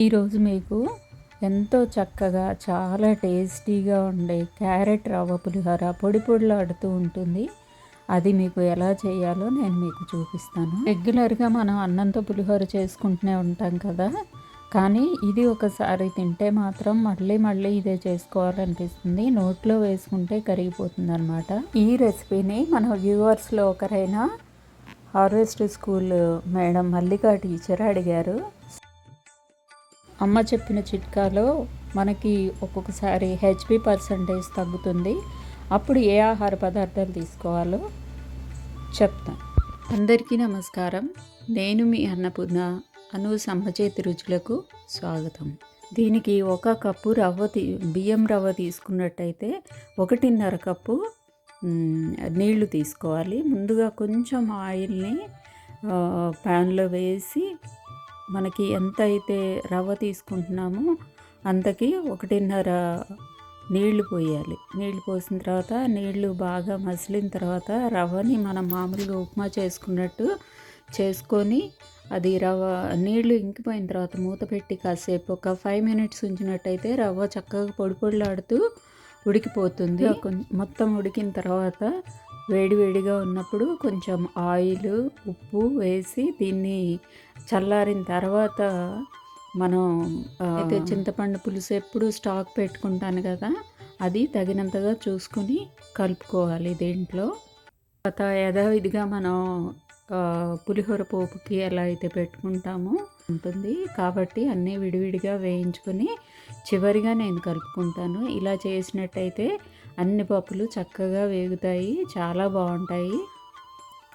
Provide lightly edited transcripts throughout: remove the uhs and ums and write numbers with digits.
ఈరోజు మీకు ఎంతో చక్కగా చాలా టేస్టీగా ఉండే క్యారెట్ రవ్వ పులిహోర పొడి పొడిలాడుతూ ఉంటుంది. అది మీకు ఎలా చేయాలో నేను మీకు చూపిస్తాను. రెగ్యులర్గా మనం అన్నంతో పులిహోర చేసుకుంటూనే ఉంటాం కదా, కానీ ఇది ఒకసారి తింటే మాత్రం మళ్ళీ మళ్ళీ ఇదే చేసుకోవాలనిపిస్తుంది. నోట్లో వేసుకుంటే కరిగిపోతుంది అనమాట. ఈ రెసిపీని మన వ్యూవర్స్లో ఒకరైన harvest school madam Mallika teacher అడిగారు. అమ్మ చెప్పిన చిట్కాలో మనకి ఒక్కొక్కసారి హెచ్బి పర్సంటేజ్ తగ్గుతుంది. అప్పుడు ఏ ఆహార పదార్థాలు తీసుకోవాలో చెప్తాను. అందరికీ నమస్కారం. నేను మీ అన్నపూర్ణ. అను సమ్మచేతి రుచులకు స్వాగతం. దీనికి 1 కప్పు బియ్యం రవ్వ తీసుకున్నట్టయితే 1.5 కప్పు నీళ్లు తీసుకోవాలి. ముందుగా కొంచెం ఆయిల్ని ప్యాన్లో వేసి మనకి ఎంత అయితే రవ్వ తీసుకుంటున్నామో అంతకి 1.5 నీళ్లు పోయాలి. నీళ్లు పోసిన తర్వాత నీళ్లు బాగా మసిలిన తర్వాత రవ్వని మనం మామూలుగా ఉప్మా చేసుకున్నట్టు చేసుకొని అది నీళ్లు ఇంకిపోయిన తర్వాత మూత పెట్టి కాసేపు ఒక 5 మినిట్స్ ఉంచినట్టయితే రవ్వ చక్కగా పొడి పొడిలాడుతూ ఉడికిపోతుంది. మొత్తం ఉడికిన తర్వాత వేడివేడిగా ఉన్నప్పుడు కొంచెం ఆయిల్, ఉప్పు వేసి దీన్ని చల్లారిన తర్వాత మనం అయితే చింతపండు పులుసు ఎప్పుడు స్టాక్ పెట్టుకుంటాను కదా, అది తగినంతగా చూసుకుని కలుపుకోవాలి. దీంట్లో తర్వాత యథావిధిగా మనం పులిహోర పోపుకి ఎలా అయితే పెట్టుకుంటామో ఉంటుంది కాబట్టి అన్నీ విడివిడిగా వేయించుకొని చివరిగా నేను కలుపుకుంటాను. ఇలా చేసినట్టయితే అన్ని పప్పులు చక్కగా వేగుతాయి, చాలా బాగుంటాయి.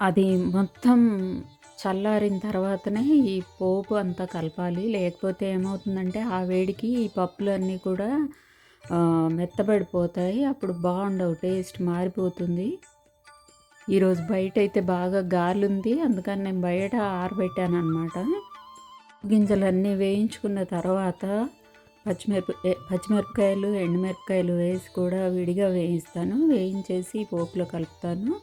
అది మొత్తం చల్లారిన తర్వాతనే ఈ పోపు అంతా కలపాలి. లేకపోతే ఏమవుతుందంటే ఆ వేడికి ఈ పప్పులన్నీ కూడా మెత్తబడిపోతాయి. అప్పుడు బాగుండవు, టేస్ట్ మారిపోతుంది. ఈరోజు బయట అయితే బాగా గాలి ఉంది, అందుకని నేను బయట ఆరబెట్టాను అనమాట. గింజలన్నీ వేయించుకున్న తర్వాత పచ్చిమిరపకాయలు, ఎండుమిరపకాయలు వేసి కూడా విడిగా వేయిస్తాను. వేయించేసి పోపులో కలుపుతాను.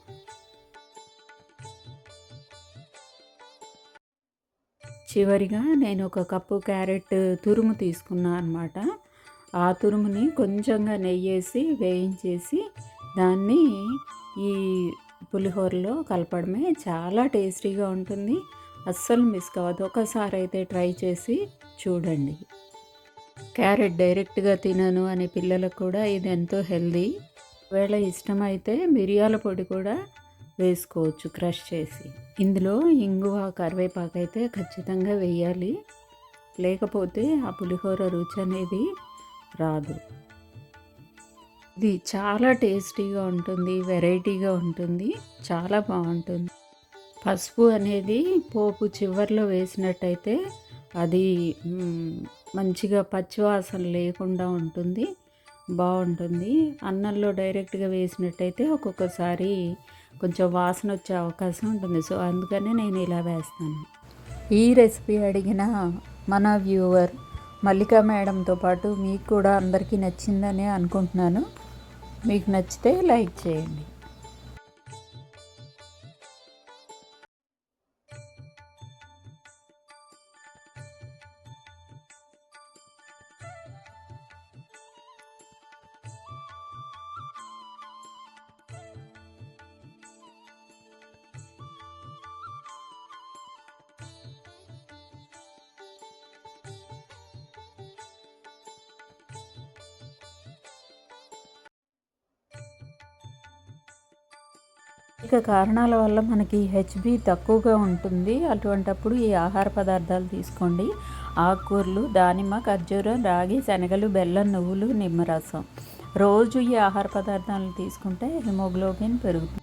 చివరిగా నేను 1 కప్పు క్యారెట్ తురుము తీసుకున్నాను అనమాట. ఆ తురుముని కొంచెంగా నెయ్యేసి వేయించేసి దాన్ని ఈ పులిహోరలో కలపడమే. చాలా టేస్టీగా ఉంటుంది, అస్సలు మిస్ కావద్దు. ఒకసారి అయితే ట్రై చేసి చూడండి. క్యారెట్ డైరెక్ట్గా తినను అనే పిల్లలకు కూడా ఇది ఎంతో హెల్దీ. ఒకవేళ ఇష్టమైతే మిరియాల పొడి కూడా వేసుకోవచ్చు క్రష్ చేసి. ఇందులో ఇంగువ, కరివేపాకు అయితే ఖచ్చితంగా వేయాలి, లేకపోతే ఆ పులిహోర రుచి అనేది రాదు. ఇది చాలా టేస్టీగా ఉంటుంది, వెరైటీగా ఉంటుంది, చాలా బాగుంటుంది. పసుపు అనేది పోపు చివర్లో వేసినట్టయితే అది మంచిగా పచ్చివాసన లేకుండా ఉంటుంది, బాగుంటుంది. అన్నంలో డైరెక్ట్గా వేసినట్టయితే ఒక్కొక్కసారి కొంచెం వాసన వచ్చే అవకాశం ఉంటుంది. సో అందుకనే నేను ఇలా వేస్తాను. ఈ రెసిపీ అడిగిన మన వ్యూవర్ మల్లికా మేడంతో పాటు మీకు కూడా అందరికీ నచ్చిందని అనుకుంటున్నాను. మీకు నచ్చితే లైక్ చేయండి. ఇక కారణాల వల్ల మనకి హెచ్బి తక్కువగా ఉంటుంది. అటువంటప్పుడు ఈ ఆహార పదార్థాలు తీసుకోండి. ఆకుకూరలు, దానిమ్మ, ఖర్జూరం, రాగి, శనగలు, బెల్లం, నువ్వులు, నిమ్మరసం. రోజు ఈ ఆహార పదార్థాలను తీసుకుంటే హిమోగ్లోబిన్ పెరుగుతుంది.